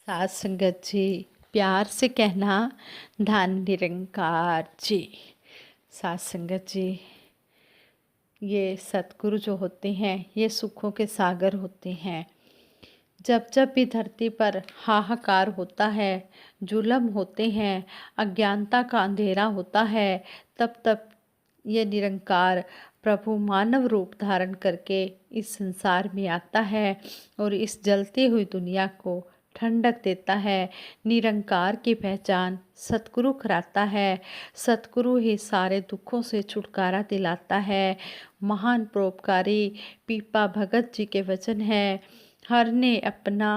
सात संगत जी, प्यार से कहना धन निरंकार जी। सात संगत जी, ये सतगुरु जो होते हैं ये सुखों के सागर होते हैं। जब जब भी धरती पर हाहाकार होता है, जुल्म होते हैं, अज्ञानता का अंधेरा होता है, तब तब ये निरंकार प्रभु मानव रूप धारण करके इस संसार में आता है और इस जलती हुई दुनिया को ठंडक देता है। निरंकार की पहचान सतगुरु कराता है। सतगुरु ही सारे दुखों से छुटकारा दिलाता है। महान परोपकारी पीपा भगत जी के वचन हैं, हर ने अपना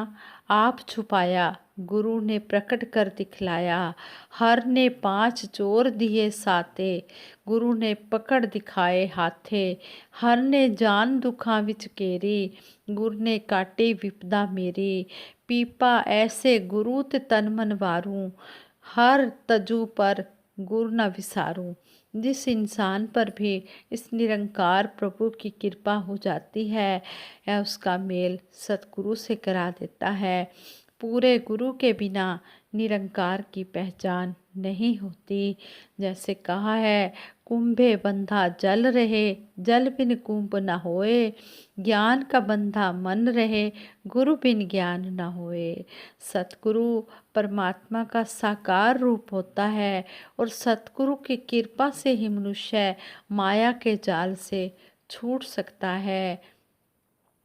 आप छुपाया, गुरु ने प्रकट कर दिखलाया। हर ने 5 जोर दिए साते, गुरु ने पकड़ दिखाए हाथे। हर ने जान दुखां विच केरी, गुरु ने काटी विपदा मेरी। पीपा ऐसे गुरु ते तन मन वारूं, हर तजू पर गुरु न विसारूं। जिस इंसान पर भी इस निरंकार प्रभु की कृपा हो जाती है, या उसका मेल सतगुरु से करा देता है। पूरे गुरु के बिना निरंकार की पहचान नहीं होती। जैसे कहा है, कुंभे बंधा जल रहे, जल बिन कुंभ न होए। ज्ञान का बंधा मन रहे, गुरु बिन ज्ञान न होए। सतगुरु परमात्मा का साकार रूप होता है और सतगुरु की कृपा से ही मनुष्य माया के जाल से छूट सकता है।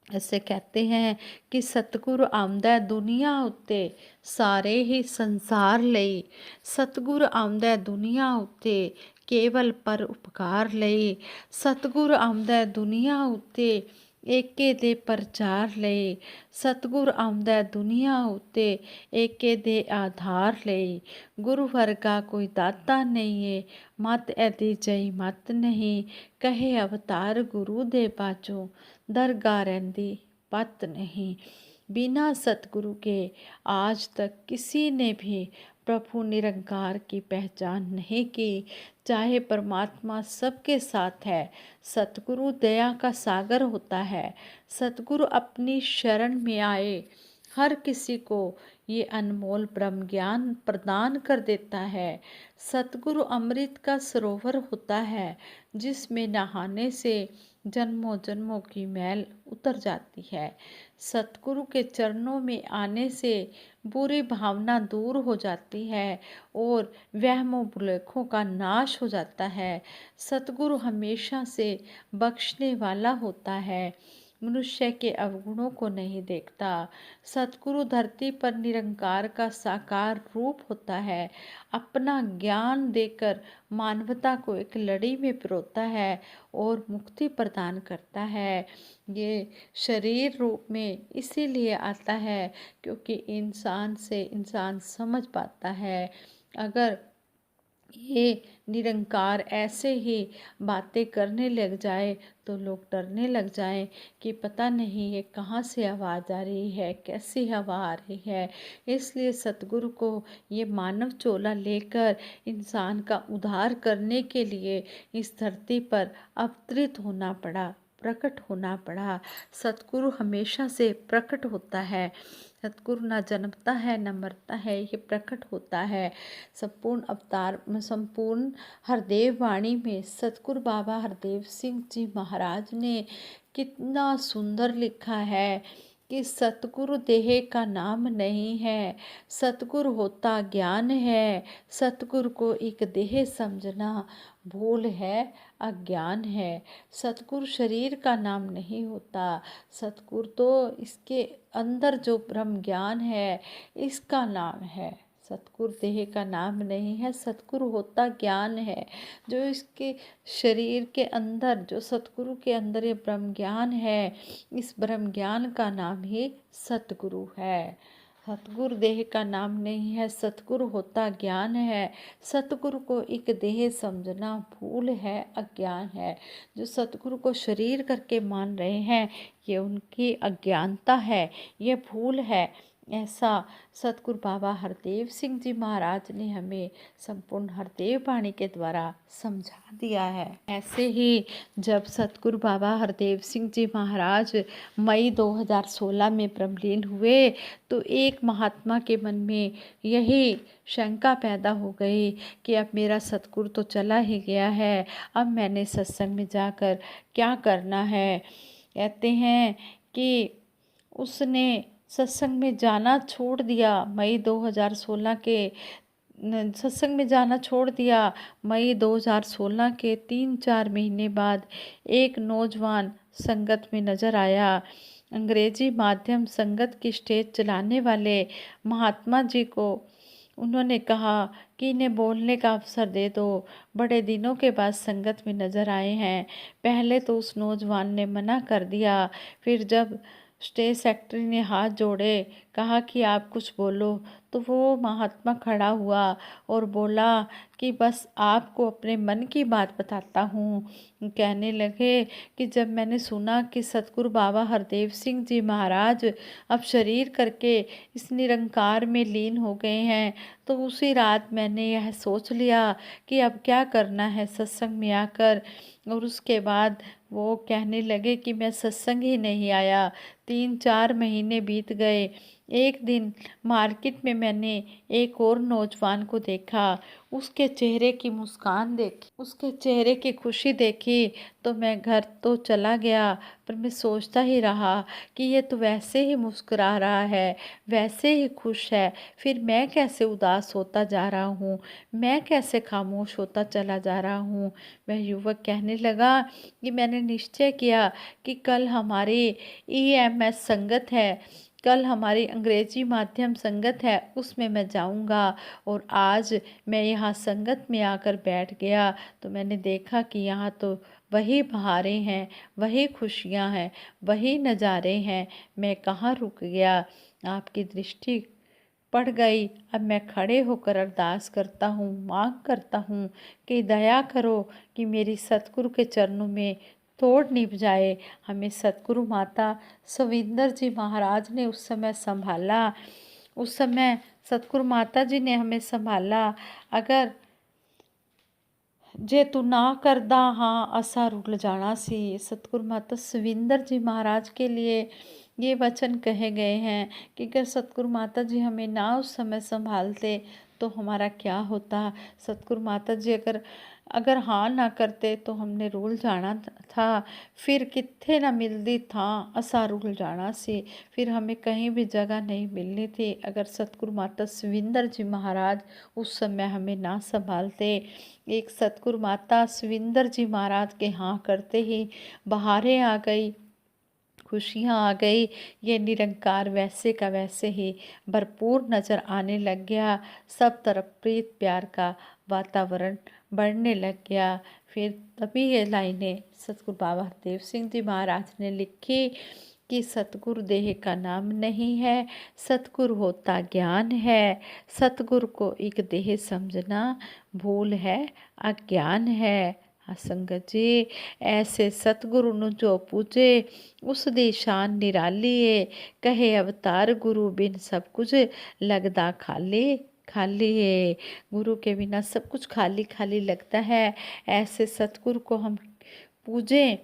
ऐसे कहते हैं कि सतगुरु आमदा दुनिया उत्ते सारे ही संसार लई। सतगुरु आमदा दुनिया उत्ते केवल पर उपकार लई। सतगुरु आमदा दुनिया उत्ते एके दे प्रचार लई। सतगुरु आमदा दुनिया उत्ते एके दे आधार लई। गुरु वर्गा कोई दाता नहीं है, मत ऐदी जई मत नहीं। कहे अवतार गुरु दे बाचों, दरगाह रहंदी पत नहीं। बिना सतगुरु के आज तक किसी ने भी प्रभु निरंकार की पहचान नहीं की। चाहे परमात्मा सबके साथ है, सतगुरु दया का सागर होता है। सतगुरु अपनी शरण में आए हर किसी को ये अनमोल ब्रह्म ज्ञान प्रदान कर देता है। सतगुरु अमृत का सरोवर होता है, जिसमें नहाने से जन्मों जन्मों की मैल उतर जाती है। सतगुरु के चरणों में आने से बुरी भावना दूर हो जाती है और वहमों बुलेखों का नाश हो जाता है। सतगुरु हमेशा से बख्शने वाला होता है, मनुष्य के अवगुणों को नहीं देखता। सतगुरु धरती पर निरंकार का साकार रूप होता है। अपना ज्ञान देकर मानवता को एक लड़ी में पिरोता है और मुक्ति प्रदान करता है। ये शरीर रूप में इसीलिए आता है क्योंकि इंसान से इंसान समझ पाता है। अगर ये निरंकार ऐसे ही बातें करने लग जाए तो लोग डरने लग जाएं कि पता नहीं ये कहाँ से आवाज़ आ रही है, कैसी हवा आ रही है। इसलिए सतगुरु को ये मानव चोला लेकर इंसान का उद्धार करने के लिए इस धरती पर अवतरित होना पड़ा, प्रकट होना पड़ा। सतगुरु हमेशा से प्रकट होता है। सतगुरु न जन्मता है न मरता है, ये प्रकट होता है। संपूर्ण अवतार में संपूर्ण हरदेव वाणी में सतगुरु बाबा हरदेव सिंह जी महाराज ने कितना सुंदर लिखा है कि सतगुरु देह का नाम नहीं है, सतगुरु होता ज्ञान है। सतगुरु को एक देह समझना भूल है, अज्ञान है। सतगुरु शरीर का नाम नहीं होता, सतगुरु तो इसके अंदर जो ब्रह्म ज्ञान है इसका नाम है। सतगुरु देह का नाम नहीं है, सतगुरु होता ज्ञान है। जो इसके शरीर के अंदर, जो सतगुरु के अंदर ये ब्रह्म ज्ञान है, इस ब्रह्म ज्ञान का नाम ही सतगुरु है। सतगुरु देह का नाम नहीं है, सतगुरु होता ज्ञान है। सतगुरु को एक देह समझना भूल है, अज्ञान है। जो सतगुरु को शरीर करके मान रहे हैं, ये उनकी अज्ञानता है, ये भूल है। ऐसा सतगुरु बाबा हरदेव सिंह जी महाराज ने हमें संपूर्ण हरदेव वाणी के द्वारा समझा दिया है। ऐसे ही जब सतगुरु बाबा हरदेव सिंह जी महाराज मई 2016 में ब्रह्मलीन हुए तो एक महात्मा के मन में यही शंका पैदा हो गई कि अब मेरा सतगुरु तो चला ही गया है, अब मैंने सत्संग में जाकर क्या करना है। कहते हैं कि उसने सत्संग में जाना छोड़ दिया। मई 2016 के सत्संग में जाना छोड़ दिया। मई 2016 के 3-4 महीने बाद एक नौजवान संगत में नज़र आया। अंग्रेजी माध्यम संगत की स्टेज चलाने वाले महात्मा जी को उन्होंने कहा कि इन्हें बोलने का अवसर दे दो, बड़े दिनों के बाद संगत में नज़र आए हैं। पहले तो उस नौजवान ने मना कर दिया, फिर जब स्टेज सेक्रेटरी ने हाथ जोड़े, कहा कि आप कुछ बोलो, तो वो महात्मा खड़ा हुआ और बोला कि बस आपको अपने मन की बात बताता हूँ। कहने लगे कि जब मैंने सुना कि सतगुरु बाबा हरदेव सिंह जी महाराज अब शरीर करके इस निरंकार में लीन हो गए हैं, तो उसी रात मैंने यह सोच लिया कि अब क्या करना है सत्संग में आकर। और उसके बाद वो कहने लगे कि मैं सत्संग ही नहीं आया। 3-4 महीने बीत गए। एक दिन मार्केट में मैंने एक और नौजवान को देखा, उसके चेहरे की मुस्कान देखी, उसके चेहरे की खुशी देखी, तो मैं घर तो चला गया, पर मैं सोचता ही रहा कि ये तो वैसे ही मुस्कुरा रहा है, वैसे ही खुश है, फिर मैं कैसे उदास होता जा रहा हूँ, मैं कैसे खामोश होता चला जा रहा हूँ। वह युवक कहने लगा कि मैंने निश्चय किया कि कल हमारी EMS संगत है, कल हमारी अंग्रेजी माध्यम संगत है, उसमें मैं जाऊंगा। और आज मैं यहाँ संगत में आकर बैठ गया तो मैंने देखा कि यहाँ तो वही बहारें हैं, वही खुशियाँ हैं, वही नज़ारे हैं। मैं कहाँ रुक गया, आपकी दृष्टि पड़ गई। अब मैं खड़े होकर अरदास करता हूँ, मांग करता हूँ कि दया करो कि मेरी सतगुरु के चरणों में तोड़ निभ जाए। हमें सतगुरु माता सविंदर जी महाराज ने उस समय संभाला, उस समय सतगुरु माता जी ने हमें संभाला। अगर जे तू ना करदा हाँ असा रुल जाना सी, सतगुरु माता सविंदर जी महाराज के लिए ये वचन कहे गए हैं कि अगर सतगुरु माता जी हमें ना उस समय संभालते तो हमारा क्या होता। सतगुरु माता जी अगर हाँ ना करते तो हमने रुल जाना था, फिर कित्थे ना मिलती था असा रुल जाना सी, फिर हमें कहीं भी जगह नहीं मिलनी थी अगर सतगुरु माता सविंदर जी महाराज उस समय हमें ना संभालते। एक सतगुरु माता सविंदर जी महाराज के हाँ करते ही बहारें आ गई, खुशियाँ आ गई। ये निरंकार वैसे का वैसे ही भरपूर नज़र आने लग गया। सब तरफ प्रीत प्यार का वातावरण बढ़ने लग गया। फिर तभी ये लाइनें सतगुरु बाबा हरदेव सिंह जी महाराज ने लिखी कि सतगुरु देह का नाम नहीं है, सतगुरु होता ज्ञान है। सतगुरु को एक देह समझना भूल है, अज्ञान है। हाँ संगत जी, ऐसे सतगुरु ਨੂੰ जो पूजे उस दी शान निराली है। कहे अवतार गुरु बिन सब कुछ लगदा खाली खाली है। गुरु के बिना सब कुछ खाली खाली लगता है। ऐसे सतगुरु को हम पूजें,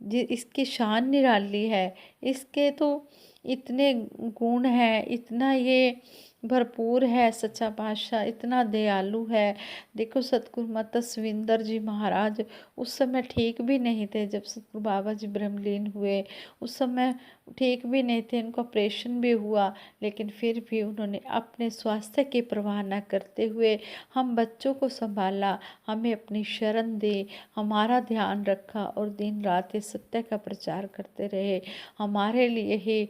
इसकी शान निराली है, इसके तो इतने गुण हैं, इतना ये भरपूर है सच्चा पातशाह, इतना दयालु है। देखो सतगुरु माता सविंदर जी महाराज उस समय ठीक भी नहीं थे। जब सतगुरु बाबा जी ब्रह्मलीन हुए उस समय ठीक भी नहीं थे, उनका ऑपरेशन भी हुआ, लेकिन फिर भी उन्होंने अपने स्वास्थ्य की परवाह न करते हुए हम बच्चों को संभाला, हमें अपनी शरण दे, हमारा ध्यान रखा और दिन रात इस सत्य का प्रचार करते रहे। हमारे लिए ही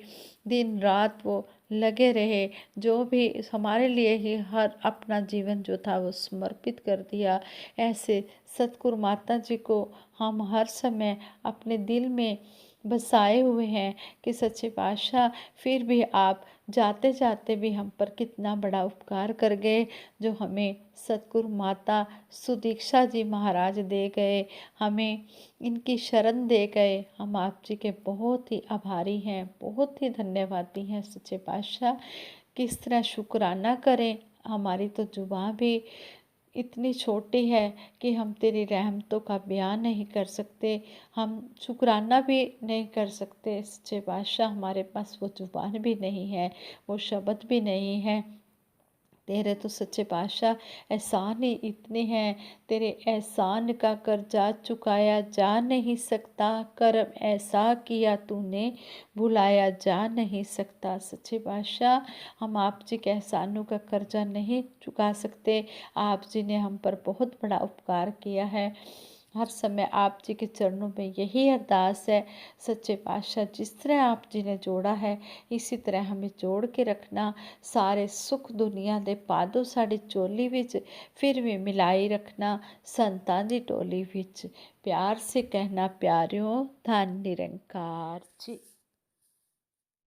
दिन रात वो लगे रहे, जो भी हमारे लिए ही हर अपना जीवन जो था वो समर्पित कर दिया। ऐसे सतगुरु माता जी को हम हर समय अपने दिल में बसाए हुए हैं कि सच्चे पातशाह फिर भी आप जाते जाते भी हम पर कितना बड़ा उपकार कर गए, जो हमें सतगुरु माता सुदीक्षा जी महाराज दे गए, हमें इनकी शरण दे गए। हम आप जी के बहुत ही आभारी हैं, बहुत ही धन्यवादी हैं सच्चे पातशाह। किस तरह शुक्राना करें। हमारी तो जुबान भी इतनी छोटी है कि हम तेरी रहमतों का बयान नहीं कर सकते, हम शुक्राना भी नहीं कर सकते। सच्चे बादशाह, हमारे पास वो जुबान भी नहीं है, वो शब्द भी नहीं है। तेरे तो सच्चे पातशाह एहसान ही इतने हैं, तेरे एहसान का कर्जा चुकाया जा नहीं सकता, करम ऐसा किया तूने भुलाया जा नहीं सकता। सच्चे पातशाह, हम आप जी के एहसानों का कर्जा नहीं चुका सकते। आप जी ने हम पर बहुत बड़ा उपकार किया है। हर समय आप जी के चरणों में यही अरदास है, सच्चे पातशाह जिस तरह आप जी ने जोड़ा है इसी तरह हमें जोड़ के रखना। सारे सुख दुनिया दे पादो साड़ी चोली विच फिर भी मिलाई रखना, संतां दी टोली विच प्यार से कहना प्यारियों धन निरंकार जी।